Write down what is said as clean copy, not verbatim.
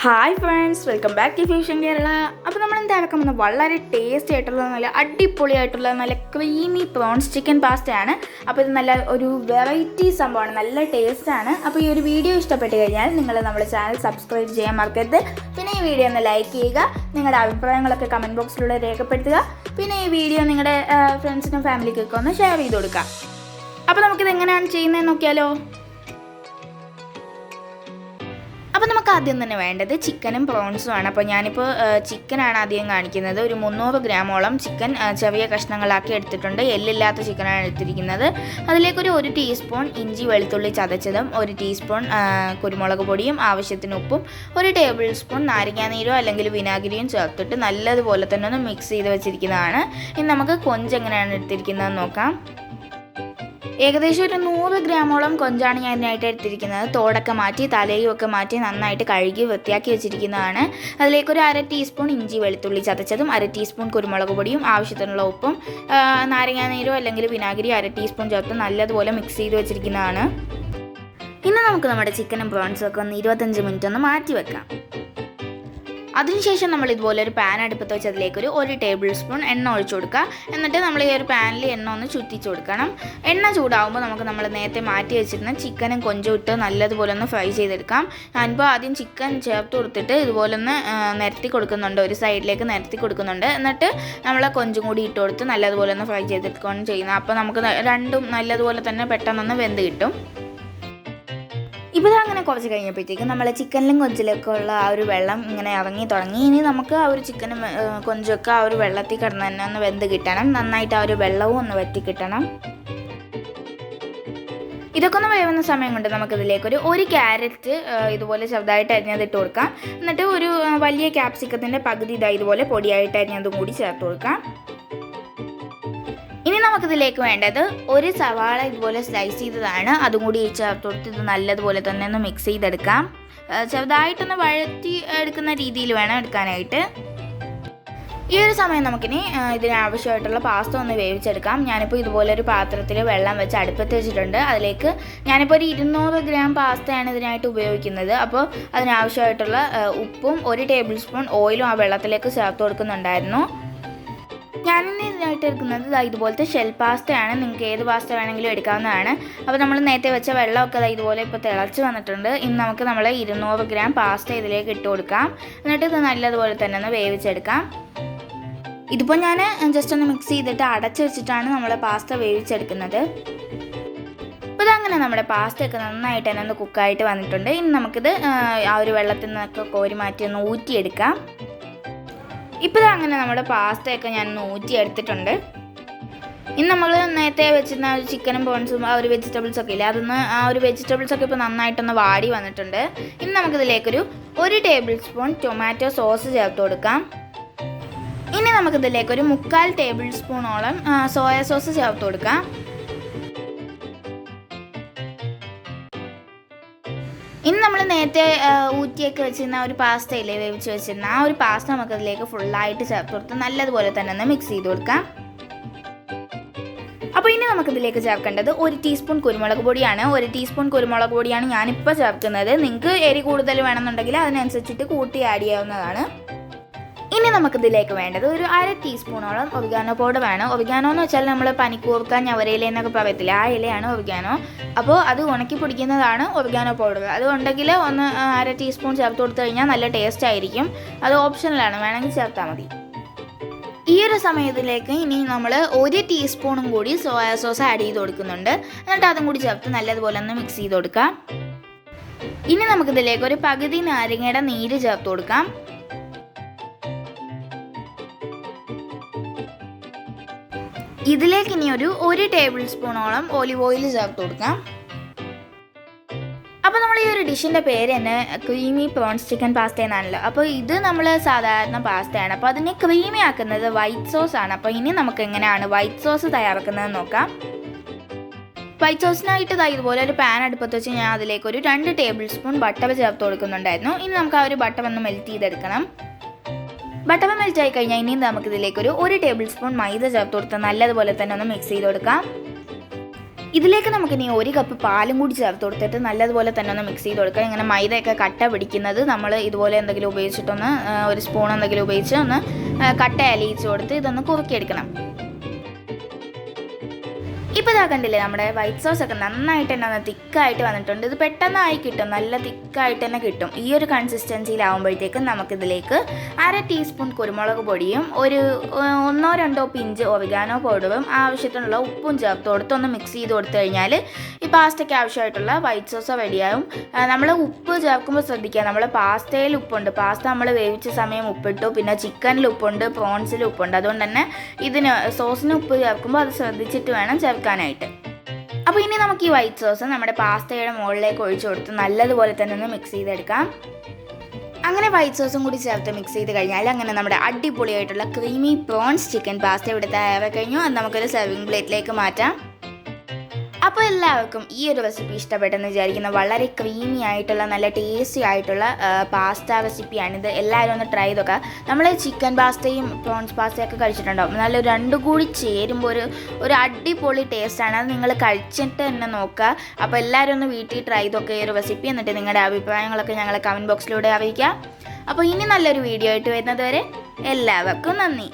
Hi friends, welcome back to Fusion Kerala. അപ്പോൾ നമ്മൾ എന്തായാലും വന്ന് വളരെ ടേസ്റ്റി ആയിട്ടുള്ള നല്ല അടിപൊളിയായിട്ടുള്ള നല്ല ക്രീമി പ്രോൺസ് ചിക്കൻ പാസ്റ്റയാണ്. അപ്പോൾ ഇത് നല്ല ഒരു വെറൈറ്റി സംഭവമാണ്, നല്ല ടേസ്റ്റാണ്. അപ്പോൾ ഈ ഒരു വീഡിയോ ഇഷ്ടപ്പെട്ട് കഴിഞ്ഞാൽ നിങ്ങൾ നമ്മുടെ ചാനൽ സബ്സ്ക്രൈബ് ചെയ്യാൻ മറക്കരുത്. പിന്നെ ഈ വീഡിയോ ഒന്ന് ലൈക്ക് ചെയ്യുക, നിങ്ങളുടെ അഭിപ്രായങ്ങളൊക്കെ കമൻറ്റ് ബോക്സിലൂടെ രേഖപ്പെടുത്തുക. പിന്നെ ഈ വീഡിയോ നിങ്ങളുടെ ഫ്രണ്ട്സിനും ഫാമിലിക്കൊക്കെ ഒന്ന് ഷെയർ ചെയ്ത് കൊടുക്കുക. അപ്പോൾ നമുക്കിത് എങ്ങനെയാണ് ചെയ്യുന്നതെന്ന് നോക്കിയാലോ. അപ്പോൾ നമുക്ക് ആദ്യം തന്നെ വേണ്ടത് ചിക്കനും പ്രോൺസുമാണ്. അപ്പോൾ ഞാനിപ്പോൾ ചിക്കനാണ് ആദ്യം കാണിക്കുന്നത്. ഒരു 300 ഗ്രാമോളം ചിക്കൻ ചെറിയ കഷ്ണങ്ങളാക്കി എടുത്തിട്ടുണ്ട്. എല്ലില്ലാത്ത ചിക്കനാണ് എടുത്തിരിക്കുന്നത്. അതിലേക്കൊരു 1 ടീസ്പൂൺ ഇഞ്ചി വെളുത്തുള്ളി ചതച്ചതും, 1 ടീസ്പൂൺ കുരുമുളക് പൊടിയും, ആവശ്യത്തിന് ഉപ്പും, 1 ടേബിൾ സ്പൂൺ നാരങ്ങാനീരോ അല്ലെങ്കിൽ വിനാഗിരിയും ചേർത്തിട്ട് നല്ലതുപോലെ തന്നെ ഒന്ന് മിക്സ് ചെയ്ത് വെച്ചിരിക്കുന്നതാണ്. ഇനി നമുക്ക് കൊഞ്ച് എങ്ങനെയാണ് എടുത്തിരിക്കുന്നതെന്ന് നോക്കാം. ഏകദേശം ഒരു 100 ഗ്രാമോളം കൊഞ്ചാണ് ഞാൻ ഇതിനായിട്ട് എടുത്തിരിക്കുന്നത്. തോടൊക്കെ മാറ്റി തലയും ഒക്കെ മാറ്റി നന്നായിട്ട് കഴുകി വൃത്തിയാക്കി വെച്ചിരിക്കുന്നതാണ്. അതിലേക്കൊരു 1/2 ടീസ്പൂൺ ഇഞ്ചി വെളുത്തുള്ളി ചതച്ചതും, 1/2 ടീസ്പൂൺ കുരുമുളക് പൊടിയും, ആവശ്യത്തിനുള്ള ഉപ്പും, നാരങ്ങാനീരോ അല്ലെങ്കിൽ വിനാഗിരി 1/2 ടീസ്പൂൺ ചേർത്ത് നല്ലതുപോലെ മിക്സ് ചെയ്ത് വെച്ചിരിക്കുന്നതാണ്. ഇനി നമുക്ക് നമ്മുടെ ചിക്കനും പ്രോൺസും ഒക്കെ ഒന്ന് 25 മിനിറ്റ് ഒന്ന് മാറ്റി വെക്കാം. അതിനുശേഷം നമ്മൾ ഇതുപോലെ ഒരു പാൻ അടുപ്പത്ത് വെച്ച് അതിലേക്കൊരു 1 ടേബിൾ സ്പൂൺ എണ്ണ ഒഴിച്ചു കൊടുക്കുക. എന്നിട്ട് നമ്മൾ ഈ ഒരു പാനിൽ എണ്ണ ഒന്ന് ചുറ്റിച്ച് കൊടുക്കണം. എണ്ണ ചൂടാകുമ്പോൾ നമ്മൾ നേരത്തെ മാറ്റി വെച്ചിരുന്ന ചിക്കനും കൊഞ്ചും ഇട്ട് നല്ലതുപോലെ ഒന്ന് ഫ്രൈ ചെയ്തെടുക്കാം. ഞാനിപ്പോൾ ആദ്യം ചിക്കൻ ചേർത്ത് കൊടുത്തിട്ട് ഇതുപോലെ ഒന്ന് നിരത്തി കൊടുക്കുന്നുണ്ട്, ഒരു സൈഡിലേക്ക് നിരത്തി കൊടുക്കുന്നുണ്ട്. എന്നിട്ട് നമ്മൾ കൊഞ്ചും കൂടി ഇട്ട് കൊടുത്ത് നല്ലതുപോലെ ഒന്ന് ഫ്രൈ ചെയ്തെടുക്കുകയാണ് ചെയ്യുന്നത്. അപ്പോൾ നമുക്ക് രണ്ടും നല്ലതുപോലെ തന്നെ പെട്ടെന്നൊന്ന് വെന്ത് കിട്ടും. ഇപ്പോൾ അങ്ങനെ കുറച്ച് കഴിഞ്ഞപ്പോഴത്തേക്കും നമ്മൾ ചിക്കനിലും കൊഞ്ചിലൊക്കെ ഉള്ള ആ ഒരു വെള്ളം ഇങ്ങനെ ഇറങ്ങി തുടങ്ങി. ഇനി നമുക്ക് ആ ഒരു ചിക്കനും കൊഞ്ചൊക്കെ ആ ഒരു വെള്ളത്തിൽ കിടന്ന് തന്നെ ഒന്ന് വെന്ത് കിട്ടണം. നന്നായിട്ട് ആ ഒരു വെള്ളവും ഒന്ന് വറ്റി കിട്ടണം. ഇതൊക്കെ ഒന്ന് വേവുന്ന സമയം കൊണ്ട് നമുക്കിതിലേക്കൊരു 1 ക്യാരറ്റ് ഇതുപോലെ ചെറുതായിട്ട് അരിഞ്ഞത് ഇട്ട് കൊടുക്കാം. എന്നിട്ട് ഒരു വലിയ ക്യാപ്സിക്കത്തിൻ്റെ പകുതി ഇതുപോലെ പൊടിയായിട്ട് അരിഞ്ഞതും കൂടി ചേർത്ത് കൊടുക്കാം. ഇനി നമുക്കിതിലേക്ക് വേണ്ടത് 1 സവാള ഇതുപോലെ സ്ലൈസ് ചെയ്തതാണ്, അതും കൂടി ചേർത്ത് കൊടുത്ത് ഇത് നല്ലതുപോലെ തന്നെ ഒന്ന് മിക്സ് ചെയ്തെടുക്കാം. ചെറുതായിട്ടൊന്ന് വഴറ്റി എടുക്കുന്ന രീതിയിൽ വേണം എടുക്കാനായിട്ട്. ഈ ഒരു സമയം നമുക്കിനി ഇതിനാവശ്യമായിട്ടുള്ള പാസ്ത ഒന്ന് വേവിച്ചെടുക്കാം. ഞാനിപ്പോൾ ഇതുപോലെ ഒരു പാത്രത്തിൽ വെള്ളം വെച്ച് അടുപ്പത്ത് വെച്ചിട്ടുണ്ട്. അതിലേക്ക് ഞാനിപ്പോൾ ഒരു 200 ഗ്രാം പാസ്തയാണ് ഇതിനായിട്ട് ഉപയോഗിക്കുന്നത്. അപ്പോൾ അതിനാവശ്യമായിട്ടുള്ള ഉപ്പും 1 ടേബിൾ സ്പൂൺ ഓയിലും ആ വെള്ളത്തിലേക്ക് ചേർത്ത് കൊടുക്കുന്നുണ്ടായിരുന്നു. ഞാനിന്ന് ഇതിനായിട്ട് എടുക്കുന്നത് ഇതുപോലത്തെ ഷെൽ പാസ്റ്റയാണ്. നിങ്ങൾക്ക് ഏത് പാസ്ത വേണമെങ്കിലും എടുക്കാവുന്നതാണ്. അപ്പോൾ നമ്മൾ നേരത്തെ വെച്ച വെള്ളമൊക്കെ ഇതുപോലെ ഇപ്പോൾ തിളച്ച് വന്നിട്ടുണ്ട്. ഇനി നമുക്ക് 200 ഗ്രാം പാസ്ത ഇതിലേക്ക് ഇട്ട് കൊടുക്കാം. എന്നിട്ട് ഇത് നല്ലതുപോലെ തന്നെ ഒന്ന് വേവിച്ചെടുക്കാം. ഇതിപ്പോൾ ഞാൻ ജസ്റ്റ് ഒന്ന് മിക്സ് ചെയ്തിട്ട് അടച്ച് വെച്ചിട്ടാണ് നമ്മൾ പാസ്ത വേവിച്ചെടുക്കുന്നത്. അപ്പോൾ ഇതങ്ങനെ നമ്മുടെ പാസ്തയൊക്കെ നന്നായിട്ട് തന്നെ ഒന്ന് കുക്കായിട്ട് വന്നിട്ടുണ്ട്. ഇനി നമുക്കിത് ആ ഒരു വെള്ളത്തിൽ നിന്നൊക്കെ കോരി മാറ്റി ഒന്ന് ഊറ്റിയെടുക്കാം. ഇപ്പോൾ അങ്ങനെ നമ്മുടെ പാസ്തയൊക്കെ ഞാൻ ഊറ്റി എടുത്തിട്ടുണ്ട്. ഇനി നമ്മൾ നേരത്തെ വെച്ചിരുന്ന ഒരു ചിക്കനും പ്രോൺസും ആ ഒരു വെജിറ്റബിൾസൊക്കെ ഇല്ലേ, ആ ഒരു വെജിറ്റബിൾസൊക്കെ ഇപ്പോൾ നന്നായിട്ടൊന്ന് വാടി വന്നിട്ടുണ്ട്. ഇനി നമുക്കിതിലേക്കൊരു 1 ടേബിൾ സ്പൂൺ ടൊമാറ്റോ സോസ് ചേർത്ത് കൊടുക്കാം. ഇനി നമുക്കിതിലേക്കൊരു 3/4 ടേബിൾ സ്പൂണോളം സോയ സോസ് ചേർത്ത് കൊടുക്കാം. ഇനി നമ്മൾ നേരത്തെ ഊറ്റിയൊക്കെ വെച്ചിരുന്ന ഒരു പാസ്ത ഇല്ലേ, വേവിച്ച് വെച്ചിരുന്ന ആ ഒരു പാസ്ത നമുക്കതിലേക്ക് ഫുള്ളായിട്ട് ചേർത്ത് കൊടുത്ത് നല്ലതുപോലെ തന്നെ ഒന്ന് മിക്സ് ചെയ്ത് കൊടുക്കാം. അപ്പോൾ ഇനി നമുക്കിതിലേക്ക് ചേർക്കേണ്ടത് 1 ടീസ്പൂൺ കുരുമുളക് പൊടിയാണ്. 1 ടീസ്പൂൺ കുരുമുളക് പൊടിയാണ് ഞാനിപ്പോൾ ചേർക്കുന്നത്. നിങ്ങൾക്ക് എരി കൂടുതൽ വേണമെന്നുണ്ടെങ്കിൽ അതിനനുസരിച്ചിട്ട് കൂട്ടി ആഡ് ചെയ്യാവുന്നതാണ്. ഇനി നമുക്കിതിലേക്ക് വേണ്ടത് ഒരു 1/2 ടീസ്പൂണോളം ഒറിഗാനോ പൗഡർ വേണം. ഒറിഗാനോ എന്ന് വെച്ചാൽ നമ്മൾ പനിക്കൂർക്ക ഞവരയില എന്നൊക്കെ പറയത്തില്ല, ആ ഇലയാണ് ഒറിഗാനോ. അപ്പോൾ അത് ഉണക്കി പൊടിക്കുന്നതാണ് ഒറിഗാനോ പൗഡർ. അതുകൊണ്ടെങ്കിൽ ഒന്ന് 1/2 ടീസ്പൂൺ ചേർത്ത് കൊടുത്തു കഴിഞ്ഞാൽ നല്ല ടേസ്റ്റ് ആയിരിക്കും. അത് ഓപ്ഷണലാണ്, വേണമെങ്കിൽ ചേർത്താൽ മതി. ഈ ഒരു സമയത്തിലേക്ക് ഇനി നമ്മൾ 1 ടീസ്പൂണും കൂടി സോയ സോസ് ആഡ് ചെയ്ത് കൊടുക്കുന്നുണ്ട്. എന്നിട്ട് അതും കൂടി ചേർത്ത് നല്ലതുപോലെ ഒന്ന് മിക്സ് ചെയ്ത് കൊടുക്കാം. ഇനി നമുക്കിതിലേക്ക് ഒരു പകുതി നാരങ്ങയുടെ നീര് ചേർത്ത് കൊടുക്കാം. ഇതിലേക്ക് ഇനി ഒരു 1 ടേബിൾ സ്പൂണോളം ഒലിവ് ഓയിൽ ചേർത്ത് കൊടുക്കാം. അപ്പോൾ നമ്മൾ ഈ ഒരു ഡിഷിൻ്റെ പേര് തന്നെ ക്രീമി പ്രോൺസ് ചിക്കൻ പാസ്ത എന്നാണല്ലോ. അപ്പോൾ ഇത് നമ്മൾ സാധാരണ പാസ്തയാണ്. അപ്പോൾ അതിനെ ക്രീമി ആക്കുന്നത് വൈറ്റ് സോസ് ആണ്. അപ്പോൾ ഇനി നമുക്ക് എങ്ങനെയാണ് വൈറ്റ് സോസ് തയ്യാറാക്കുന്നതെന്ന് നോക്കാം. വൈറ്റ് സോസിനായിട്ട് ഇതുപോലെ ഒരു പാൻ അടുപ്പത്ത് വെച്ച് ഞാൻ അതിലേക്ക് ഒരു 2 ടേബിൾ സ്പൂൺ ബട്ടർ ചേർത്ത് കൊടുക്കുന്നുണ്ടായിരുന്നു. ഇനി നമുക്ക് ആ ഒരു ബട്ടർ ഒന്ന് മെൽറ്റ് ചെയ്തെടുക്കണം. ബട്ടർ മെൽറ്റ് ആയി കഴിഞ്ഞാൽ ഇനി നമുക്കിതിലേക്ക് ഒരു 1 ടേബിൾ സ്പൂൺ മൈദ ചേർത്ത് കൊടുത്ത് നല്ലതുപോലെ തന്നെ ഒന്ന് മിക്സ് ചെയ്ത് കൊടുക്കാം. ഇതിലേക്ക് നമുക്കിനി 1 കപ്പ് പാലും കൂടി ചേർത്ത് കൊടുത്തിട്ട് നല്ലതുപോലെ തന്നെ ഒന്ന് മിക്സ് ചെയ്ത് കൊടുക്കുക. ഇങ്ങനെ മൈദയൊക്കെ കട്ട പിടിക്കുന്നത് നമ്മൾ ഇതുപോലെ എന്തെങ്കിലും ഉപയോഗിച്ചിട്ടൊന്ന് ഒരു സ്പൂൺ എന്തെങ്കിലും ഉപയോഗിച്ച് ഒന്ന് കട്ട അലിയിച്ച് കൊടുത്ത് ഇതൊന്ന് കുറുക്കിയെടുക്കണം. ഇപ്പോൾ ഇതാ കണ്ടില്ലേ, നമ്മുടെ വൈറ്റ് സോസ് ഒക്കെ നന്നായിട്ട് തന്നെ ഒന്ന് തിക്കായിട്ട് വന്നിട്ടുണ്ട്. ഇത് പെട്ടെന്നായി കിട്ടും, നല്ല തിക്കായിട്ട് തന്നെ കിട്ടും. ഈ ഒരു കൺസിസ്റ്റൻസിയിലാവുമ്പോഴത്തേക്കും നമുക്കിതിലേക്ക് 1/2 ടീസ്പൂൺ കുരുമുളക് പൊടിയും 1-2 പിഞ്ച് ഒറിഗാനോ പൗഡറും ആവശ്യത്തിനുള്ള ഉപ്പും ചേർത്ത് കൊടുത്ത് ഒന്ന് മിക്സ് ചെയ്ത് കൊടുത്തു കഴിഞ്ഞാൽ ഈ പാസ്റ്റയ്ക്ക് ആവശ്യമായിട്ടുള്ള വൈറ്റ് സോസ് റെഡിയാവും. നമ്മൾ ഉപ്പ് ചേർക്കുമ്പോൾ ശ്രദ്ധിക്കുക, നമ്മൾ പാസ്തയിൽ ഉപ്പുണ്ട്, പാസ്ത നമ്മൾ വേവിച്ച സമയം ഉപ്പിട്ടു, പിന്നെ ചിക്കനിൽ ഉപ്പുണ്ട്, പ്രോൺസിൽ ഉപ്പുണ്ട്. അതുകൊണ്ട് തന്നെ ഇതിന് സോസിന് ഉപ്പ് ചേർക്കുമ്പോൾ അത് ശ്രദ്ധിച്ചിട്ട് വേണം ചേർക്കാനായിട്ട്. അപ്പോൾ ഇനി നമുക്ക് ഈ വൈറ്റ് സോസ് നമ്മുടെ പാസ്തയുടെ മുകളിലേക്ക് ഒഴിച്ചു കൊടുത്ത് നല്ലതുപോലെ തന്നെ ഒന്ന് മിക്സ് ചെയ്തെടുക്കാം. അങ്ങനെ വൈറ്റ് സോസും കൂടി ചേർത്ത് മിക്സ് ചെയ്ത് കഴിഞ്ഞാൽ അങ്ങനെ നമ്മുടെ അടിപൊളിയായിട്ടുള്ള ക്രീമി പ്രോൺസ് ചിക്കൻ പാസ്ത ഇവിടെ തയ്യാറായി കഴിഞ്ഞു. അത് നമുക്കൊരു സെർവിങ് പ്ലേറ്റിലേക്ക് മാറ്റാം. അപ്പോൾ എല്ലാവർക്കും ഈ ഒരു റെസിപ്പി ഇഷ്ടപ്പെട്ടെന്ന് വിചാരിക്കുന്നു. വളരെ ക്രീമി ആയിട്ടുള്ള നല്ല ടേസ്റ്റി ആയിട്ടുള്ള പാസ്ത റെസിപ്പിയാണിത്. എല്ലാവരും ഒന്ന് ട്രൈ ചെയ്തൊക്കെ. നമ്മൾ ചിക്കൻ പാസ്തയും പ്രോൺസ് പാസ്തയൊക്കെ കഴിച്ചിട്ടുണ്ടാവും. നല്ല രണ്ടും കൂടി ചേരുമ്പോൾ ഒരു അടിപൊളി ടേസ്റ്റാണ്. അത് നിങ്ങൾ കഴിച്ചിട്ട് തന്നെ നോക്കുക. അപ്പോൾ എല്ലാവരും ഒന്ന് വീട്ടിൽ ട്രൈ ചെയ്തൊക്കെ ഈ ഒരു റെസിപ്പി, എന്നിട്ട് നിങ്ങളുടെ അഭിപ്രായങ്ങളൊക്കെ ഞങ്ങളെ കമൻറ്റ് ബോക്സിലൂടെ അറിയിക്കുക. അപ്പോൾ ഇനി നല്ലൊരു വീഡിയോ ആയിട്ട് വരുന്നത് വരെ എല്ലാവർക്കും നന്ദി.